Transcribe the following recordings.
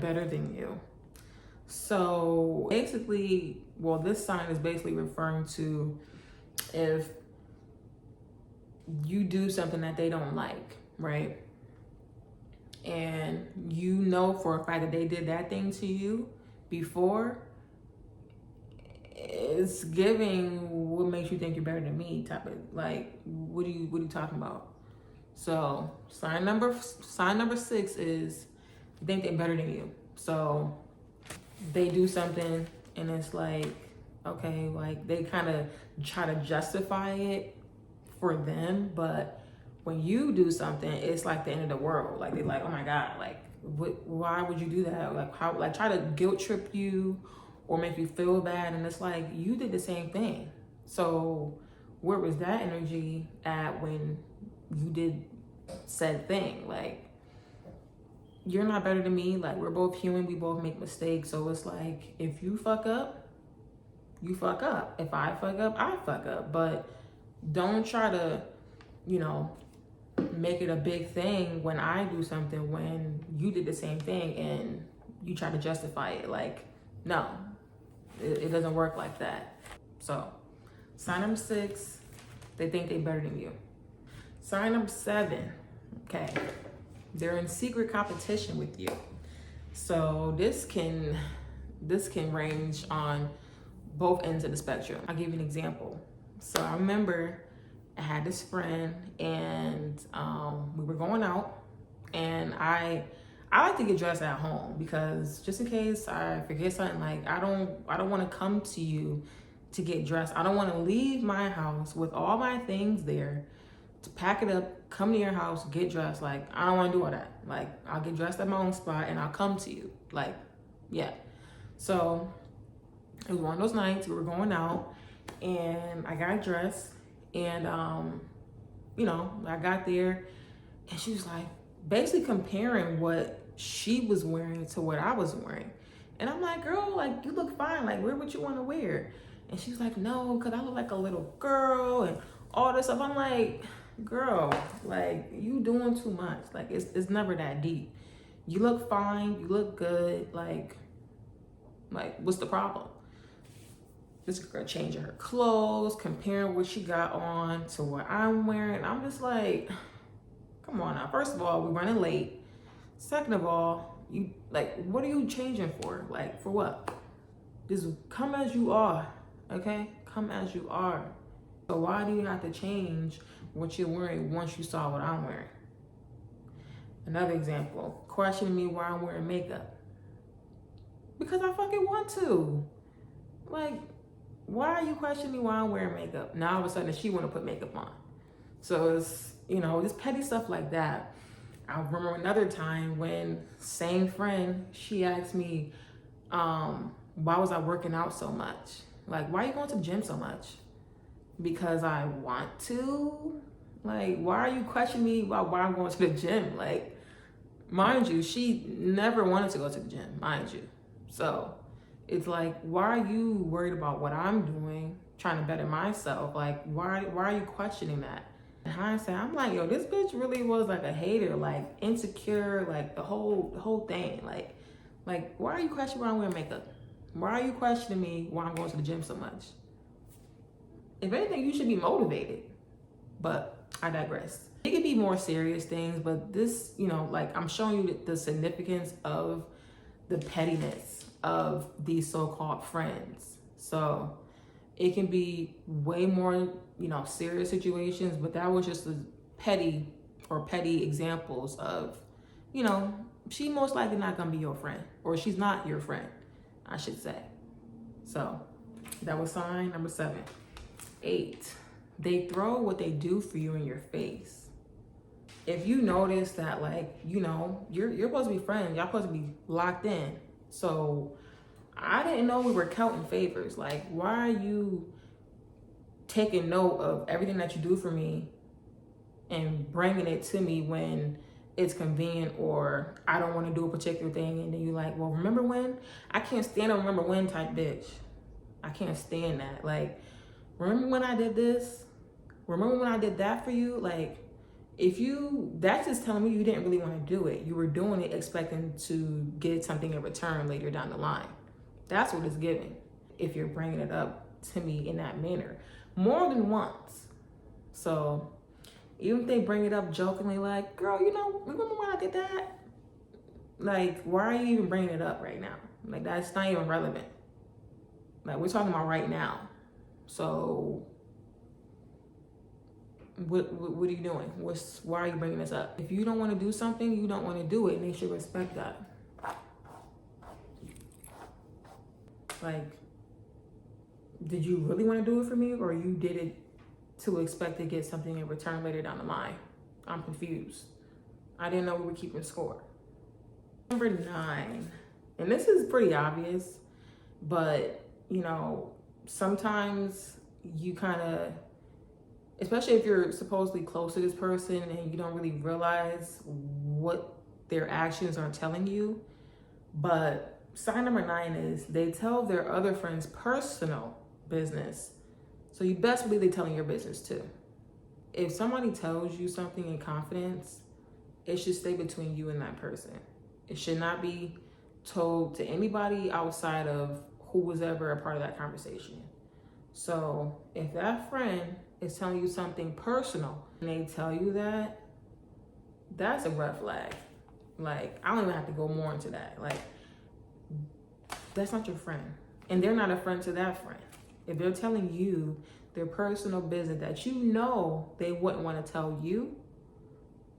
better than you. So basically, well, this sign is basically referring to if you do something that they don't like, right? And you know for a fact that they did that thing to you before, it's giving what makes you think you're better than me type of, like, what are you talking about? So sign number 6 is you think they're better than you. So they do something and it's like, okay, like they kind of try to justify it for them, but when you do something, it's like the end of the world. Like they're like, oh my God, like why would you do that? Like how, like try to guilt trip you or make you feel bad, and it's like you did the same thing. So where was that energy at when you did said thing? Like, you're not better than me. Like, we're both human, we both make mistakes. So it's like, if you fuck up, you fuck up. If I fuck up, I fuck up. But don't try to, you know, make it a big thing when I do something when you did the same thing and you try to justify it. Like, no, it doesn't work like that. So sign number 6, they think they're better than you. Sign number 7, okay, they're in secret competition with you. So this can range on both ends of the spectrum. I'll give you an example. So I remember I had this friend and we were going out, and I like to get dressed at home because just in case I forget something, like I don't want to come to you to get dressed. I don't want to leave my house with all my things there to pack it up, come to your house, get dressed. Like, I don't want to do all that. Like, I'll get dressed at my own spot and I'll come to you. Like, yeah. So it was one of those nights we were going out and I got dressed and, you know, I got there and she was like basically comparing what she was wearing to what I was wearing. And I'm like, girl, like, you look fine. Like, wear what you want to wear. And she was like, no, because I look like a little girl and all this stuff. I'm like, girl, like, you doing too much. Like, it's never that deep. You look fine. You look good. Like, what's the problem? This girl changing her clothes, comparing what she got on to what I'm wearing. I'm just like, come on now. First of all, we're running late. Second of all, you, like, what are you changing for? Like, for what? Just come as you are, okay? Come as you are. So why do you have to change what you're wearing once you saw what I'm wearing? Another example, questioning me why I'm wearing makeup. Because I fucking want to. Like, why are you questioning me why I'm wearing makeup? Now all of a sudden she want to put makeup on. So it's, you know, this petty stuff like that. I remember another time when same friend, she asked me, why was I working out so much? Like, why are you going to the gym so much? Because I want to? Like, why are you questioning me about why I'm going to the gym? Like, mind you, she never wanted to go to the gym, mind you. So it's like, why are you worried about what I'm doing, trying to better myself? Like, why are you questioning that? In hindsight, I'm like, yo, this bitch really was like a hater, like insecure, like the whole thing. Like, why are you questioning why I'm wearing makeup? Why are you questioning me why I'm going to the gym so much? If anything, you should be motivated. But I digress. It could be more serious things, but this, you know, like, I'm showing you the significance of the pettiness of these so-called friends. So it can be way more, you know, serious situations, but that was just a petty examples of, you know, she most likely not gonna be your friend, or she's not your friend, I should say. So that was sign number 7. 8, they throw what they do for you in your face. If you notice that, like, you know, you're supposed to be friends, y'all supposed to be locked in. So I didn't know we were counting favors. Like, why are you taking note of everything that you do for me and bringing it to me when it's convenient, or I don't want to do a particular thing, and then you're like, well, remember when? I can't stand a remember when type bitch. I can't stand that. Like, remember when I did this? Remember when I did that for you? Like, That's just telling me you didn't really want to do it. You were doing it expecting to get something in return later down the line. That's what it's giving. If you're bringing it up to me in that manner more than once. So even if they bring it up jokingly, like, girl, remember when I did that? Like, why are you even bringing it up right now? Like, that's not even relevant. Like, we're talking about right now. So what are you doing? Why are you bringing this up? If you don't want to do something, you don't want to do it, and they should respect that. Like, did you really want to do it for me, or you did it to expect to get something in return later down the line? I'm confused. I didn't know we were keeping score. Number 9, and this is pretty obvious, but sometimes you kind of, especially if you're supposedly close to this person and you don't really realize what their actions are telling you. But sign number 9 is they tell their other friends personal business. So you best believe they're telling your business too. If somebody tells you something in confidence, it should stay between you and that person. It should not be told to anybody outside of who was ever a part of that conversation. So if that friend is telling you something personal and they tell you that, that's a red flag. Like, I don't even have to go more into that. Like, that's not your friend. And they're not a friend to that friend. If they're telling you their personal business that they wouldn't want to tell you,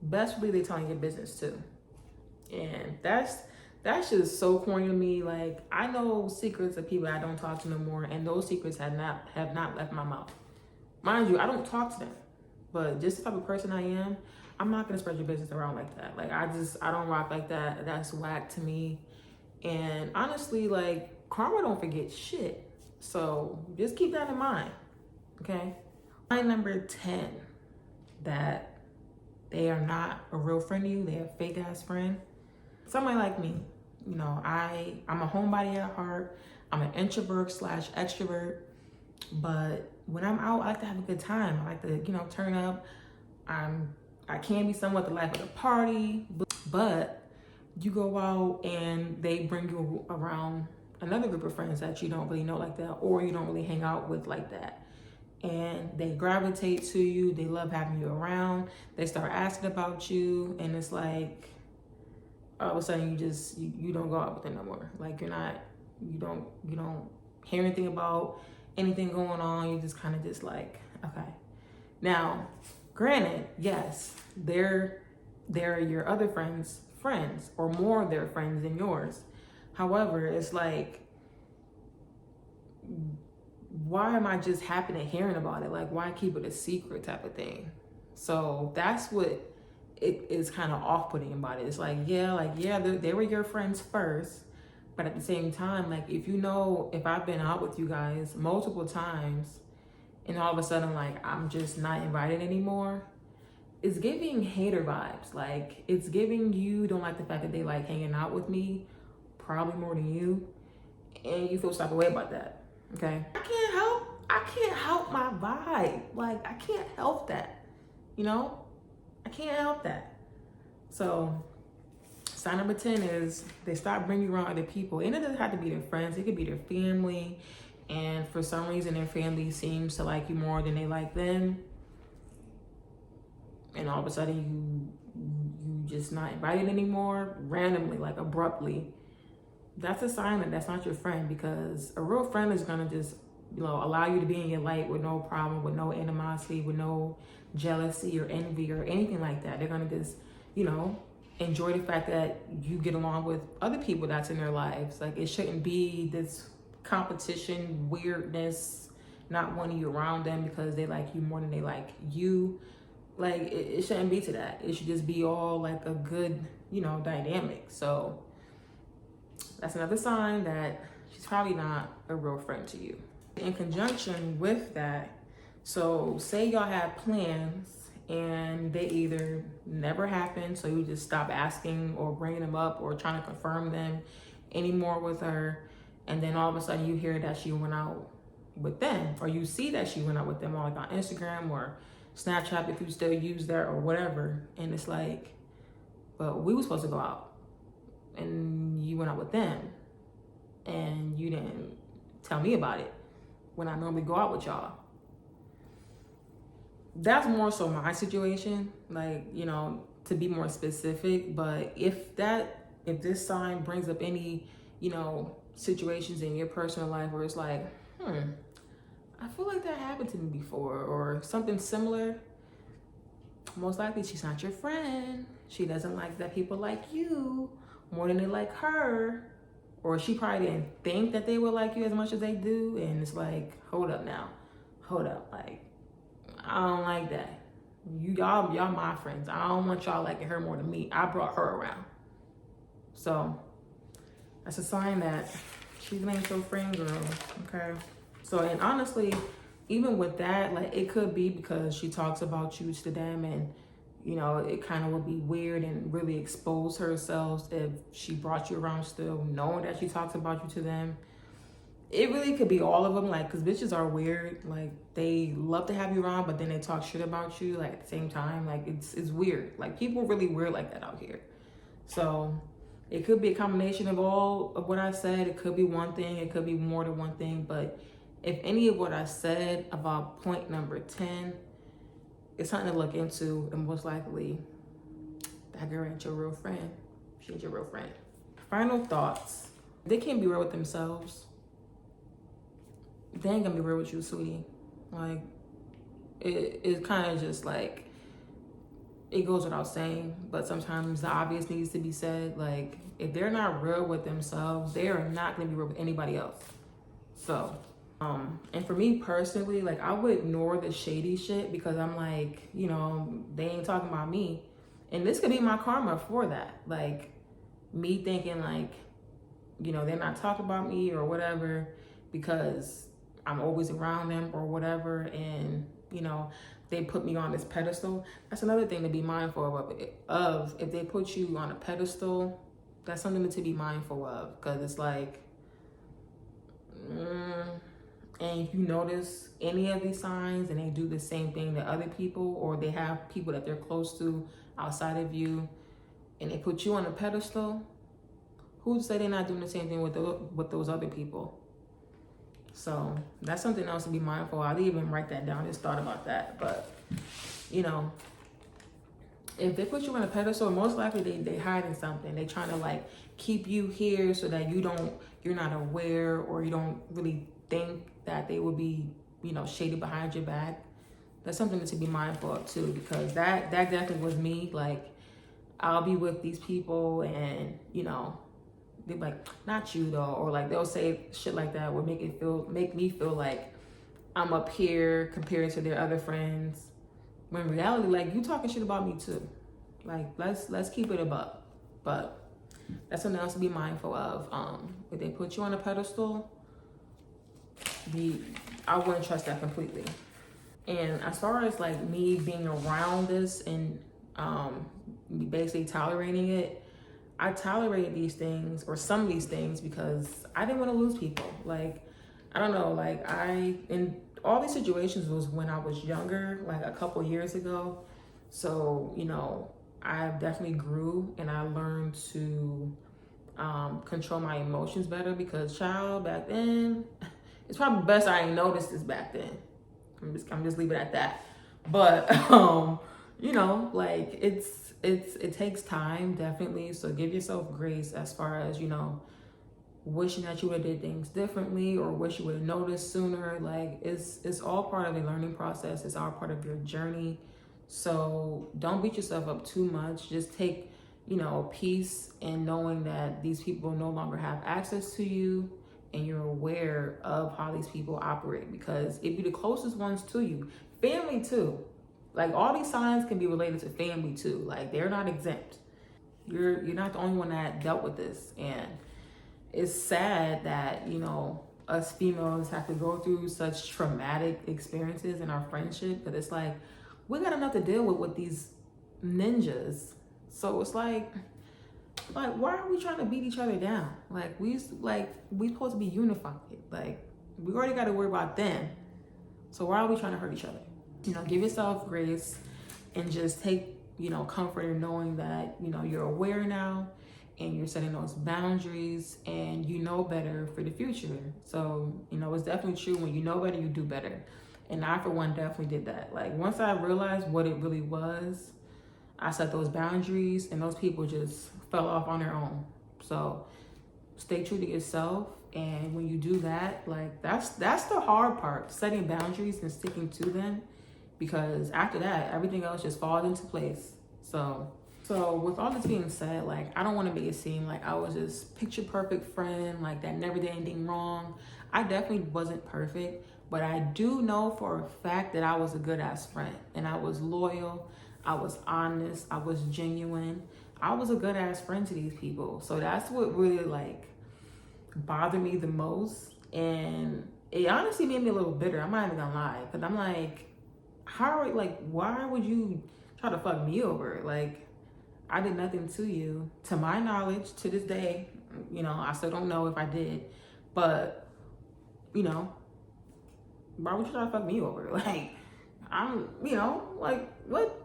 best believe they're telling your business too. And that's just so corny to me. Like, I know secrets of people I don't talk to no more, and those secrets have not left my mouth. Mind you, I don't talk to them, but just the type of person I am, I'm not gonna spread your business around like that. Like, I don't rock like that. That's whack to me. And honestly, like, karma don't forget shit. So just keep that in mind, okay? Line number 10, that they are not a real friend to you. They're a fake ass friend. Somebody like me, I'm a homebody at heart. I'm an introvert / extrovert. But when I'm out, I like to have a good time. I like to, turn up. I can be somewhat the life of the party, but you go out and they bring you around another group of friends that you don't really know like that, or you don't really hang out with like that. And they gravitate to you. They love having you around. They start asking about you, and it's like, all of a sudden you don't go out with them no more. Like, you don't hear anything about anything going on. You just kind of just like, okay. Now, granted, yes, they're your other friends, or more of their friends than yours. However, it's like, why am I just happy to hearing about it? Like, why keep it a secret type of thing? So that's what it is kind of off-putting about it. It's like, they were your friends first, but at the same time, like, if I've been out with you guys multiple times and all of a sudden, like, I'm just not invited anymore, it's giving hater vibes. Like, it's giving you don't like the fact that they like hanging out with me, probably more than you, and you feel some type of way about that. Okay, I can't help my vibe. Like, I can't help that. I can't help that. So sign number 10 is they stop bringing you around other people. And it doesn't have to be their friends. It could be their family. And for some reason, their family seems to like you more than they like them. And all of a sudden, you just not invited anymore, randomly, like abruptly. That's a sign that that's not your friend, because a real friend is gonna just, allow you to be in your light with no problem, with no animosity, with no jealousy or envy or anything like that. They're gonna just, enjoy the fact that you get along with other people that's in their lives. Like, it shouldn't be this competition, weirdness, not wanting you around them because they like you more than they like you. Like, it shouldn't be to that. It should just be all like a good, dynamic. So that's another sign that she's probably not a real friend to you. In conjunction with that, so say y'all have plans and they either never happen, so you just stop asking or bringing them up or trying to confirm them anymore with her, and then all of a sudden you hear that she went out with them, or you see that she went out with them on Instagram or Snapchat if you still use that or whatever. And it's like, but we were supposed to go out and you went out with them and you didn't tell me about it when I normally go out with y'all. That's more so my situation, like, you know, to be more specific. But if this sign brings up any, you know, situations in your personal life where it's like, I feel like that happened to me before or something similar, most likely she's not your friend. She doesn't like that people like you more than they like her. Or she probably didn't think that they would like you as much as they do. And it's like, hold up now. Hold up. Like, I don't like that. Y'all my friends. I don't want y'all liking her more than me. I brought her around. So that's a sign that she's ain't your friend, girl. Okay. So, and honestly, even with that, like, it could be because she talks about you to them, and you know, it kind of would be weird and really expose herself if she brought you around still, knowing that she talks about you to them. It really could be all of them, like, because bitches are weird. Like, they love to have you around, but then they talk shit about you, like, at the same time. Like, it's weird. Like, people are really weird like that out here. So it could be a combination of all of what I said. It could be one thing. It could be more than one thing. But if any of what I said about point number 10, it's something to look into, and most likely that girl ain't your real friend. She ain't your real friend. Final thoughts. They can't be real with themselves. They ain't gonna be real with you, sweetie. Like, it kind of just like, it goes without saying, but sometimes the obvious needs to be said. Like, if they're not real with themselves, they are not gonna be real with anybody else. So, and for me personally, like, I would ignore the shady shit because I'm like, you know, they ain't talking about me. And this could be my karma for that. Like, me thinking like, you know, they're not talking about me or whatever because I'm always around them or whatever. And, you know, they put me on this pedestal. That's another thing to be mindful of. If they put you on a pedestal, that's something to be mindful of, because it's like, and if you notice any of these signs and they do the same thing to other people, or they have people that they're close to outside of you, and they put you on a pedestal, who say they're not doing the same thing with those other people? So that's something else to be mindful of. I didn't even write that down. I just thought about that. But, you know, if they put you on a pedestal, most likely they hiding something. They trying to like keep you here so that you're not aware, or you don't really think that they would be, you know, shady behind your back. That's something to be mindful of too, because that definitely was me. Like, I'll be with these people and, you know, they're like, not you though, or like they'll say shit like that would make me feel like I'm up here compared to their other friends. When in reality, like, you talking shit about me too. Like, let's keep it above. But that's something else to be mindful of. If they put you on a pedestal, I wouldn't trust that completely. And as far as like me being around this and basically tolerating it, I tolerated these things, or some of these things, because I didn't want to lose people. Like, I don't know, like, in all these situations was when I was younger, like a couple years ago. So, you know, I definitely grew and I learned to control my emotions better, because back then, it's probably best I ain't noticed this back then. I'm just leave it at that. But, you know, like, it takes time, definitely. So give yourself grace as far as, you know, wishing that you would have did things differently, or wish you would have noticed sooner. Like, it's all part of the learning process. It's all part of your journey. So don't beat yourself up too much. Just take, you know, peace in knowing that these people no longer have access to you, and you're aware of how these people operate, because it'd be the closest ones to you. Family too. Like, all these signs can be related to family too. Like, they're not exempt. You're not the only one that dealt with this. And it's sad that, you know, us females have to go through such traumatic experiences in our friendship. But it's like, we got enough to deal with these ninjas. So it's like, why are we trying to beat each other down? Like, we supposed to be unified. Like, we already got to worry about them. So why are we trying to hurt each other? You know, give yourself grace and just take, you know, comfort in knowing that, you know, you're aware now and you're setting those boundaries and you know better for the future. So, you know, it's definitely true. When you know better, you do better. And I, for one, definitely did that. Like, once I realized what it really was, I set those boundaries and those people just fell off on their own. So stay true to yourself. And when you do that, like, that's the hard part, setting boundaries and sticking to them, because after that, everything else just falls into place. So with all this being said, like, I don't want to make it seem like I was this picture perfect friend, like, that never did anything wrong. I definitely wasn't perfect, but I do know for a fact that I was a good ass friend, and I was loyal, I was honest, I was genuine. I was a good ass friend to these people. So that's what really, like, bothered me the most. And it honestly made me a little bitter. I'm not even gonna lie, because I'm like, why would you try to fuck me over? Like, I did nothing to you. To my knowledge, to this day, you know, I still don't know if I did, but, you know, why would you try to fuck me over? Like, I'm, you know, like, what?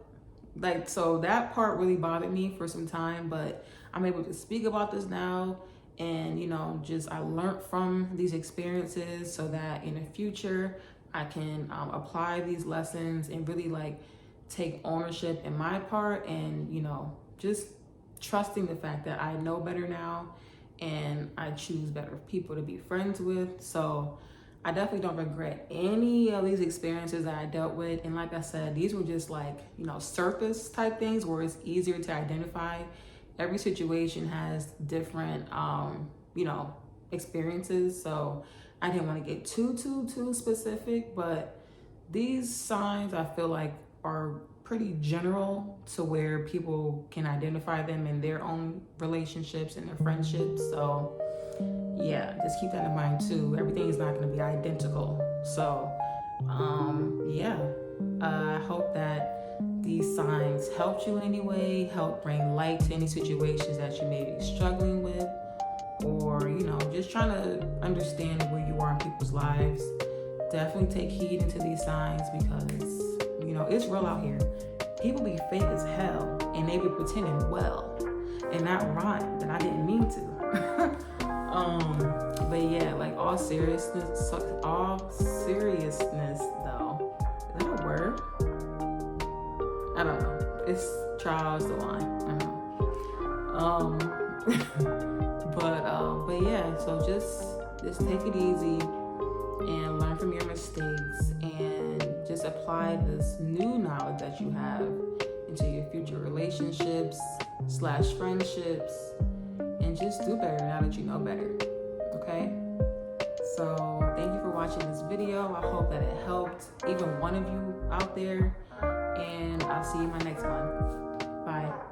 Like, so that part really bothered me for some time, but I'm able to speak about this now. And, you know, just I learned from these experiences so that in the future I can apply these lessons and really, like, take ownership in my part, and, you know, just trusting the fact that I know better now and I choose better people to be friends with. So I definitely don't regret any of these experiences that I dealt with. And like I said, these were just, like, you know, surface type things where it's easier to identify. Every situation has different, you know, experiences. So I didn't want to get too specific, but these signs I feel like are pretty general to where people can identify them in their own relationships and their friendships. So yeah, just keep that in mind too. Everything is not going to be identical. So yeah, I hope that these signs helped you in any way, help bring light to any situations that you may be struggling with, or, you know, just trying to understand where you are in people's lives. Definitely take heed into these signs, because, you know, it's real out here. People be fake as hell and they be pretending well, and that rhymed, and I didn't mean to. But yeah, like, all seriousness though, is that a word? I don't know. It's Charles the one. I don't know. But yeah, so just take it easy and learn from your mistakes, and just apply this new knowledge that you have into your future relationships / friendships, and just do better now that you know better. Okay? So thank you for watching this video. I hope that it helped even one of you out there, and I'll see you in my next one. Bye.